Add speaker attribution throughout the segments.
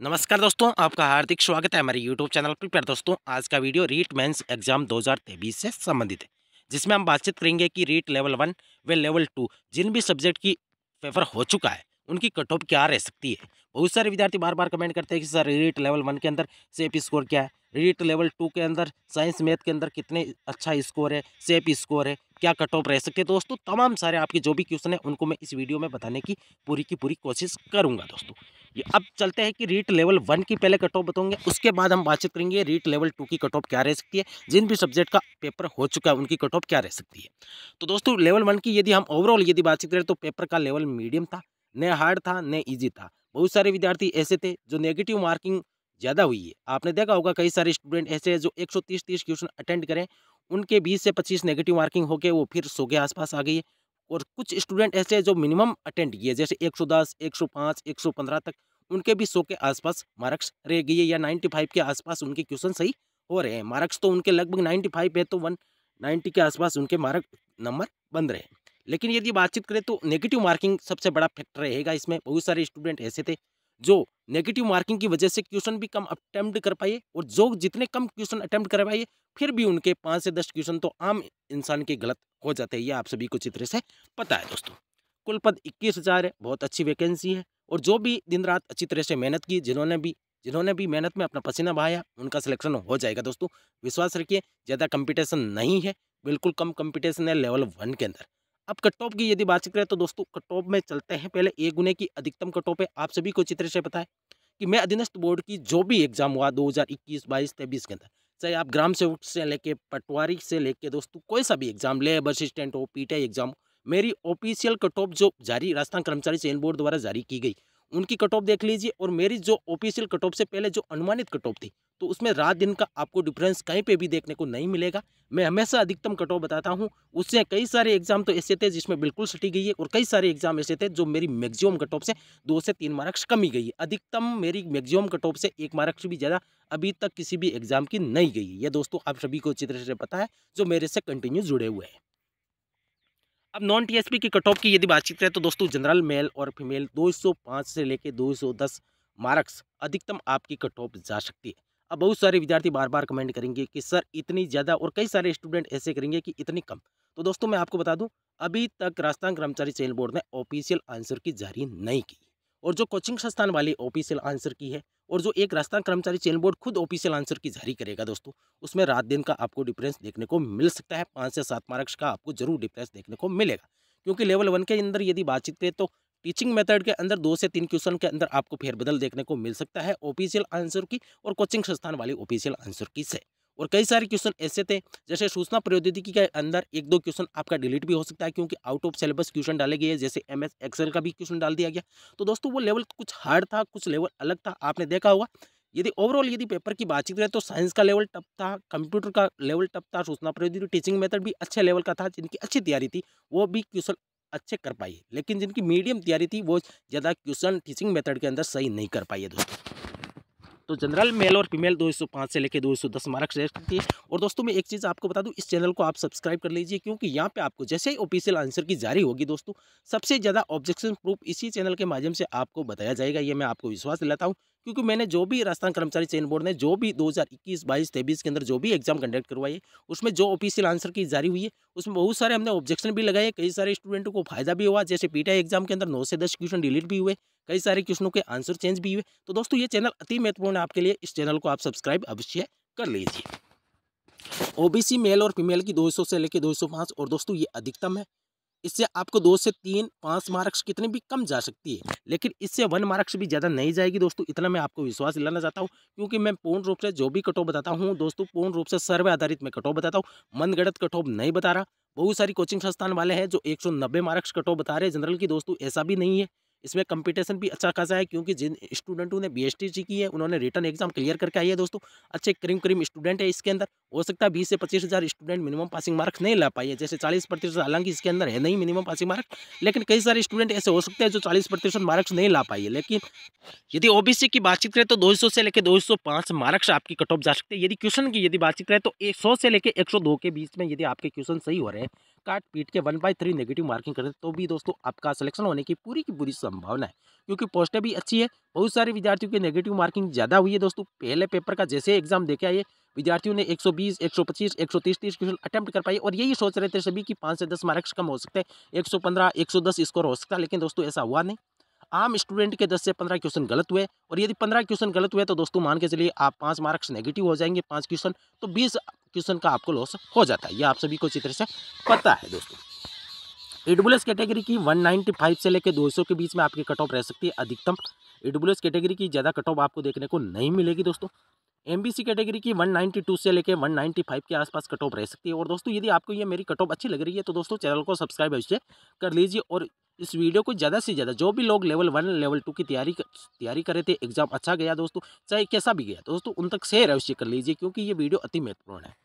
Speaker 1: नमस्कार दोस्तों, आपका हार्दिक स्वागत है हमारे यूट्यूब चैनल पर। प्यारे दोस्तों, आज का वीडियो रीट मेंस एग्जाम 2023 से संबंधित है, जिसमें हम बातचीत करेंगे कि रीट लेवल 1 व लेवल 2 जिन भी सब्जेक्ट की पेपर हो चुका है उनकी कट ऑफ क्या रह सकती है। बहुत सारे विद्यार्थी बार बार कमेंट करते हैं कि सर रीट लेवल 1 के अंदर सेप स्कोर क्या है, रीट लेवल 2 के अंदर साइंस मैथ के अंदर कितने अच्छा स्कोर है, सेप स्कोर है, क्या कट ऑफ रह सकते हैं। दोस्तों, तमाम सारे आपके जो भी क्वेश्चन है उनको मैं इस वीडियो में बताने की पूरी कोशिश करूंगा। दोस्तों, ये अब चलते हैं कि रीट लेवल 1 की पहले कट ऑफ बताऊंगे, उसके बाद हम बातचीत करेंगे रीट लेवल 2 की कट ऑफ क्या रह सकती है, जिन भी सब्जेक्ट का पेपर हो चुका है उनकी कट ऑफ क्या रह सकती है। तो दोस्तों, लेवल 1 की यदि हम ओवरऑल यदि बातचीत करें तो पेपर का लेवल मीडियम था, न हार्ड था न ईजी था। बहुत सारे विद्यार्थी ऐसे थे जो नेगेटिव मार्किंग ज़्यादा हुई है। आपने देखा होगा कई सारे स्टूडेंट ऐसे हैं जो 130 क्वेश्चन अटेंड करें, उनके 20 से 25 नेगेटिव मार्किंग होकर वो फिर 100 के आसपास आ गई है। और कुछ स्टूडेंट ऐसे हैं जो मिनिमम अटेंड किए, जैसे 110, 105, 115 तक, उनके भी 100 के आसपास मार्क्स रह गई है, या 95 के आसपास उनके क्वेश्चन सही हो रहे हैं। मार्क्स तो उनके लगभग 95 है, तो 190 के आसपास उनके मार्क नंबर बन रहे हैं। लेकिन यदि बातचीत करें तो नेगेटिव मार्किंग सबसे बड़ा फैक्टर रहेगा इसमें। बहुत सारे स्टूडेंट ऐसे थे जो नेगेटिव मार्किंग की वजह से क्वेश्चन भी कम अटेम्प्ट कर पाए, और जो जितने कम क्वेश्चन अटेम्प्ट कर पाए फिर भी उनके 5 से 10 क्वेश्चन तो आम इंसान के गलत हो जाते हैं। ये आप सभी को अच्छी तरह से पता है। दोस्तों, कुल पद 21,000 है, बहुत अच्छी वैकेंसी है। और जो भी दिन रात अच्छी तरह से मेहनत की, जिन्होंने भी मेहनत में अपना पसीना बहाया, उनका सिलेक्शन हो जाएगा। दोस्तों, विश्वास रखिए, ज़्यादा कंपटीशन नहीं है, बिल्कुल कम कंपटीशन है लेवल 1 के अंदर। अब कट ऑफ की यदि बातचीत करें तो दोस्तों, कट ऑफ में चलते हैं पहले। ए गुने की अधिकतम कट ऑफ है, आप सभी को अच्छी तरह से पता है कि मैं अधीनस्थ बोर्ड की जो भी एग्जाम हुआ 2021, 22, 23 के अंदर, चाहे आप ग्राम सेवक से लेके पटवारी से लेके दोस्तों कोई सा भी एग्जाम, लेबर असिस्टेंट हो, पीटीआई एग्जाम हो, मेरी ऑफिशियल कट ऑफ जो जारी राजस्थान कर्मचारी चयन बोर्ड द्वारा जारी की गई, उनकी कट ऑफ देख लीजिए। और मेरी जो ऑफिशियल कट ऑफ से पहले जो अनुमानित कट ऑफ थी, तो उसमें रात दिन का आपको डिफरेंस कहीं पे भी देखने को नहीं मिलेगा। मैं हमेशा अधिकतम कट ऑफ बताता हूँ। उससे कई सारे एग्जाम तो ऐसे थे जिसमें बिल्कुल सटी गई है, और कई सारे एग्जाम ऐसे थे जो मेरी मैक्सिमम कट ऑफ से 2 से 3 मार्क्स कम ही गई है। अधिकतम मेरी मैक्सिमम कट ऑफ से 1 मार्क्स भी ज़्यादा अभी तक किसी भी एग्जाम की नहीं गई है। ये दोस्तों आप सभी को अच्छी तरह से पता है जो मेरे से कंटिन्यू जुड़े हुए हैं। अब नॉन टीएसपी की कट ऑफ की यदि बातचीत करें तो दोस्तों, जनरल मेल और फीमेल 205 से लेके 210 मार्क्स अधिकतम आपकी कट ऑफ जा सकती है। अब बहुत सारे विद्यार्थी बार बार कमेंट करेंगे कि सर इतनी ज़्यादा, और कई सारे स्टूडेंट ऐसे करेंगे कि इतनी कम। तो दोस्तों, मैं आपको बता दूं, अभी तक राजस्थान कर्मचारी चयन बोर्ड ने ऑफिशियल आंसर की जारी नहीं की, और जो कोचिंग संस्थान वाली ऑफिशियल आंसर की है, और जो एक राजस्थान कर्मचारी चयन बोर्ड खुद ऑफिशियल आंसर की जारी करेगा दोस्तों, उसमें रात दिन का आपको डिफरेंस देखने को मिल सकता है। 5 से 7 मार्क्स का आपको जरूर डिफरेंस देखने को मिलेगा। क्योंकि लेवल 1 के अंदर यदि बातचीत करें तो टीचिंग मेथड के अंदर 2 से 3 क्वेश्चन के अंदर आपको फेरबदल देखने को मिल सकता है ऑफिशियल आंसर की और कोचिंग संस्थान वाली ऑफिशियल आंसर की से। और कई सारे क्वेश्चन ऐसे थे, जैसे सूचना प्रौद्योगिकी के अंदर 1-2 क्वेश्चन आपका डिलीट भी हो सकता है, क्योंकि आउट ऑफ सिलेबस क्वेश्चन डाले गए, जैसे एमएस एक्सेल का भी क्वेश्चन डाल दिया गया। तो दोस्तों, वो लेवल कुछ हार्ड था, कुछ लेवल अलग था, आपने देखा होगा। यदि ओवरऑल यदि पेपर की बातचीत करें तो साइंस का लेवल टफ था, कंप्यूटर का लेवल टफ था, सूचना प्रौद्योगिकी टीचिंग मेथड भी अच्छे लेवल का था। जिनकी अच्छी तैयारी थी वो भी क्वेश्चन अच्छे कर पाई है, लेकिन जिनकी मीडियम तैयारी थी वो ज़्यादा क्वेश्चन टीचिंग मेथड के अंदर सही नहीं कर पाई है। दोस्तों, तो जनरल मेल और फीमेल 205 से लेकर 210 मार्क्स रह सकती है। और दोस्तों, मैं एक चीज़ आपको बता दूं, इस चैनल को आप सब्सक्राइब कर लीजिए, क्योंकि यहाँ पे आपको जैसे ही ऑफिशियल आंसर की जारी होगी दोस्तों, सबसे ज़्यादा ऑब्जेक्शन प्रूफ इसी चैनल के माध्यम से आपको बताया जाएगा। ये मैं आपको विश्वास दिलाता हूँ, क्योंकि मैंने जो भी राजस्थान कर्मचारी चयन बोर्ड ने जो भी 2021, 22, 23 के अंदर जो भी एग्जाम कंडक्ट करवाई है, उसमें जो ऑफिशियल आंसर की जारी हुई है, उसमें बहुत सारे हमने ऑब्जेक्शन भी लगाए। कई सारे स्टूडेंटों को फायदा भी हुआ, जैसे पीटीआई एग्जाम के अंदर 9 से 10 क्वेश्चन डिलीट भी हुए, कई सारे क्वेश्चनों के आंसर चेंज भी हुए। तो दोस्तों, ये चैनल अति महत्वपूर्ण है आपके लिए, इस चैनल को आप सब्सक्राइब अवश्य कर लीजिए। ओबीसी मेल और फीमेल की 200 से लेकर 205, और दोस्तों ये अधिकतम है। इससे आपको 2 से 3, 5 मार्क्स कितने भी कम जा सकती है, लेकिन इससे 1 मार्क्स भी ज़्यादा नहीं जाएगी दोस्तों। इतना मैं आपको विश्वास दिलाना चाहता हूँ, क्योंकि मैं पूर्ण रूप से जो भी कट ऑफ बताता हूँ दोस्तों, पूर्ण रूप से सर्वे आधारित मैं कट ऑफ बताता हूँ, मनगढ़ंत कट ऑफ नहीं बता रहा। बहुत सारी कोचिंग संस्थान वाले हैं जो 190 मार्क्स कट ऑफ बता रहे हैं जनरल की। दोस्तों, ऐसा भी नहीं है, इसमें कंपटीशन भी अच्छा खासा है, क्योंकि जिन स्टूडेंटों ने बीएसटीसी की है उन्होंने रिटन एग्जाम क्लियर करके आई है दोस्तों। अच्छे करीम करीम स्टूडेंट है इसके अंदर, हो सकता है 20 से 25,000 स्टूडेंट मिनिमम पासिंग मार्क्स नहीं ला पाए, जैसे 40%, हालांकि इसके अंदर है नहीं मिनिमम पासिंग मार्क्स, लेकिन कई सारे स्टूडेंट ऐसे हो सकते हैं जो 40% मार्क्स नहीं ला पाए। लेकिन यदि ओबीसी की बातचीत करें तो 200 से लेकर 205 मार्क्स आपकी कट ऑफ जा सकते हैं। यदि क्वेश्चन की यदि बातचीत करें तो 100 से लेकर 102 के बीच में यदि आपके क्वेश्चन सही हो रहे हैं, काट पीट के 1/3 नेगेटिव मार्किंग करें, तो भी दोस्तों आपका सिलेक्शन होने की पूरी संभावना है, क्योंकि पोस्टें भी अच्छी है। बहुत सारे विद्यार्थियों की नेगेटिव मार्किंग ज़्यादा हुई है दोस्तों। पहले पेपर का जैसे एग्जाम देखे आइए, विद्यार्थियों ने 120, 125, 130 क्वेश्चन अटेम्प्ट कर पाए, और यही सोच रहे थे सभी कि 5 से 10 मार्क्स कम हो सकते हैं, 115, 110 स्कोर हो सकता है। लेकिन दोस्तों ऐसा हुआ नहीं। आम स्टूडेंट के 10 से 15 क्वेश्चन गलत हुए, और यदि 15 क्वेश्चन गलत हुए तो दोस्तों मान के चलिए आप 5 मार्क्स नेगेटिव हो जाएंगे, 5 क्वेश्चन, तो 20 क्वेश्चन का आपको लॉस हो जाता है। यह आप सभी को अच्छी तरह से पता है दोस्तों। ईडब्ल्यूएस कैटेगरी की 195 से लेकर 200 के बीच में आपकी कट ऑफ रह सकती है अधिकतम। ईडब्ल्यूएस कैटेगरी की ज़्यादा कट ऑफ आपको देखने को नहीं मिलेगी दोस्तों। एमबीसी कैटेगरी की 192 से लेकर 195 के आसपास कट ऑफ रह सकती है। और दोस्तों यदि आपको ये मेरी कट ऑफ अच्छी लग रही है तो दोस्तों चैनल को सब्सक्राइब अवश्य कर लीजिए, और इस वीडियो को ज़्यादा से ज़्यादा, जो भी लोग लेवल 1 लेवल 2 की तैयारी कर रहे थे, एग्जाम अच्छा गया दोस्तों, चाहे कैसा भी गया दोस्तों, उन तक शेयर अवश्य कर लीजिए, क्योंकि ये वीडियो अति महत्वपूर्ण है।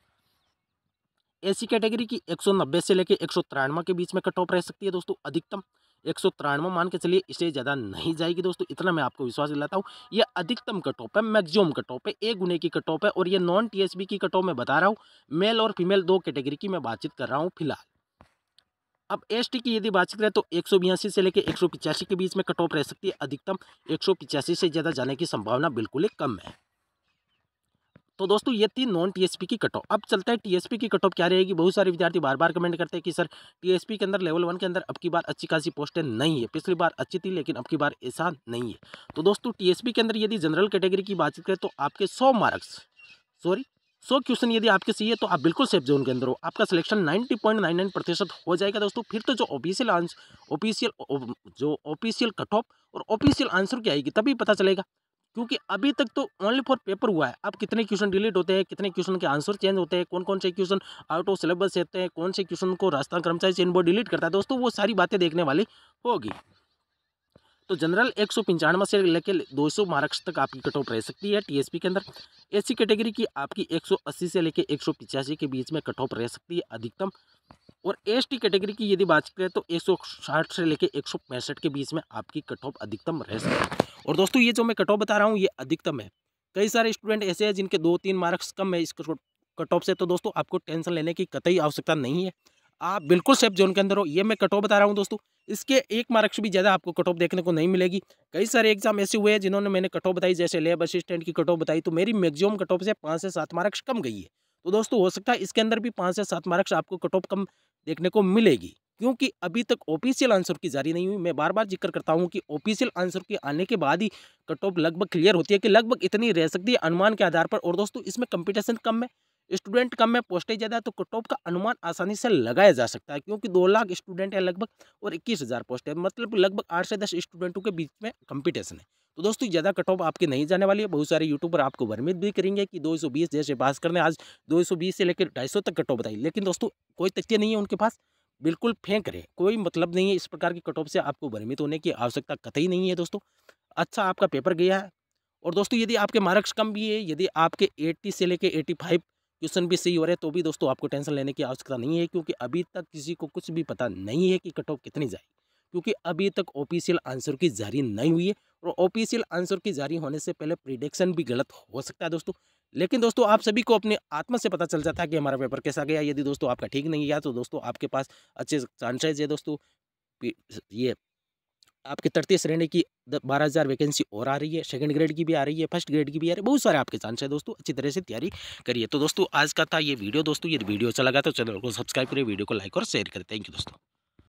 Speaker 1: एसी कैटेगरी की 190 से लेकर 193 के बीच में कट ऑफ रह सकती है दोस्तों अधिकतम। 193 मान के चलिए, इससे ज़्यादा नहीं जाएगी दोस्तों, इतना मैं आपको विश्वास दिलाता हूँ। ये अधिकतम कट ऑफ है, मैक्सिमम कट ऑफ है, 1 गुने की कट ऑफ है, और ये नॉन टीएसपी की कट ऑफ मैं बता रहा हूँ। मेल और फीमेल 2 कैटेगरी की मैं बातचीत कर रहा हूँ फिलहाल। अब एसटी की यदि बातचीत करें तो 182 से लेकर 185 के बीच में कट ऑफ रह सकती है अधिकतम। 185 से ज़्यादा जाने की संभावना बिल्कुल ही कम है। तो दोस्तों ये थी नॉन टीएसपी की कट ऑफ। अब चलता है टीएसपी की कट ऑफ क्या रहेगी। बहुत सारे विद्यार्थी बार बार कमेंट करते हैं कि सर टीएसपी के अंदर लेवल 1 के अंदर अब की बार अच्छी खासी पोस्टें नहीं है, पिछली बार अच्छी थी लेकिन अब की बार ऐसा नहीं है। तो दोस्तों टीएसपी के अंदर यदि जनरल कैटेगरी की बातचीत करें तो आपके 100 क्वेश्चन यदि आपके सही है तो आप बिल्कुल सेफ जोन के अंदर हो, आपका सिलेक्शन 90.99% हो जाएगा दोस्तों। फिर तो जो ऑफिशियल कट ऑफ और ऑफिशियल आंसर क्या आएगी तभी पता चलेगा, क्योंकि अभी तक तो ओनली फॉर पेपर हुआ है। अब कितने क्वेश्चन डिलीट होते हैं, कितने क्वेश्चन के आंसर चेंज होते हैं, कौन कौन से क्वेश्चन आउट ऑफ सिलेबस रहते हैं, कौन से क्वेश्चन को राजस्थान कर्मचारी चयन बोर्ड डिलीट करता है दोस्तों, वो सारी बातें देखने वाली होगी। तो जनरल 195 से लेकर 200 मार्क्स तक आपकी कट ऑफ रह सकती है टीएसपी के अंदर। एससी कैटेगरी की आपकी 180 से लेकर 185 के बीच में कट ऑफ रह सकती है अधिकतम। और एसटी कैटेगरी की यदि बात करें तो 160 से लेकर 165 के बीच में आपकी कट ऑफ अधिकतम रह सकती है। और दोस्तों ये जो मैं कट ऑफ बता रहा हूँ ये अधिकतम है। कई सारे स्टूडेंट ऐसे हैं जिनके 2-3 मार्क्स कम है इस कट ऑफ से, तो दोस्तों आपको टेंशन लेने की कतई आवश्यकता नहीं है, आप बिल्कुल सेफ जोन के अंदर हो। ये मैं कट ऑफ बता रहा हूँ दोस्तों, इसके 1 मार्क्स भी ज़्यादा आपको कट ऑफ देखने को नहीं मिलेगी। कई सारे एग्जाम ऐसे हुए हैं जिन्होंने मैंने कट ऑफ बताई, जैसे लैब असिस्टेंट की कट ऑफ बताई, तो मेरी मैक्सिमम कट ऑफ से 5 से 7 मार्क्स कम गई है। तो दोस्तों हो सकता है इसके अंदर भी 5 से 7 मार्क्स आपको कट ऑफ कम देखने को मिलेगी, क्योंकि अभी तक ऑफिशियल आंसर की जारी नहीं हुई। मैं बार बार जिक्र करता हूं कि ऑफिशियल आंसर के आने के बाद ही कट ऑफ लगभग क्लियर होती है, कि लगभग इतनी रह सकती है अनुमान के आधार पर। और दोस्तों इसमें कंपटीशन कम है, स्टूडेंट कम है, पोस्टें ज़्यादा है, तो कट ऑफ का अनुमान आसानी से लगाया जा सकता है, क्योंकि 2 लाख स्टूडेंट है लगभग, और 21,000 पोस्ट है, मतलब लगभग 8 से 10 स्टूडेंटों के बीच में कंपटीशन है। तो दोस्तों ज़्यादा कट ऑफ आपकी नहीं जाने वाली है। बहुत सारे यूट्यूबर आपको भ्रमित भी करेंगे कि 220 जैसे पास करने, आज 220 से लेकर 250 तक कट ऑफ बताई, लेकिन दोस्तों कोई तथ्य नहीं है उनके पास, बिल्कुल फेंक रहे, कोई मतलब नहीं है। इस प्रकार की कट ऑफ से आपको भ्रमित होने की आवश्यकता कतई नहीं है दोस्तों। अच्छा आपका पेपर गया है। और दोस्तों यदि आपके मार्क्स कम भी है, यदि आपके 80 से लेकर 85 क्वेश्चन भी सही हो रहे हैं, तो भी दोस्तों आपको टेंशन लेने की आवश्यकता नहीं है, क्योंकि अभी तक किसी को कुछ भी पता नहीं है कि कट ऑफ कितनी जाएगी, क्योंकि अभी तक ऑफिशियल आंसर की जारी नहीं हुई है। और ऑफिशियल आंसर की जारी होने से पहले प्रिडिक्शन भी गलत हो सकता है दोस्तों। लेकिन दोस्तों आप सभी को अपने आत्मा से पता चल जाता है कि हमारा पेपर कैसा गया। यदि दोस्तों आपका ठीक नहीं गया तो दोस्तों आपके पास अच्छे चांसेज है दोस्तों, ये आपके 33 श्रेणी की 12,000 वैकेंसी और आ रही है, सेकंड ग्रेड की भी आ रही है, फर्स्ट ग्रेड की भी आ रही है, बहुत सारे आपके चांस है दोस्तों। अच्छी तरह से तैयारी करिए। तो दोस्तों आज का था ये वीडियो दोस्तों, ये वीडियो अच्छा लगा तो चैनल को सब्सक्राइब करिए, वीडियो को लाइक और शेयर करें। थैंक यू दोस्तों।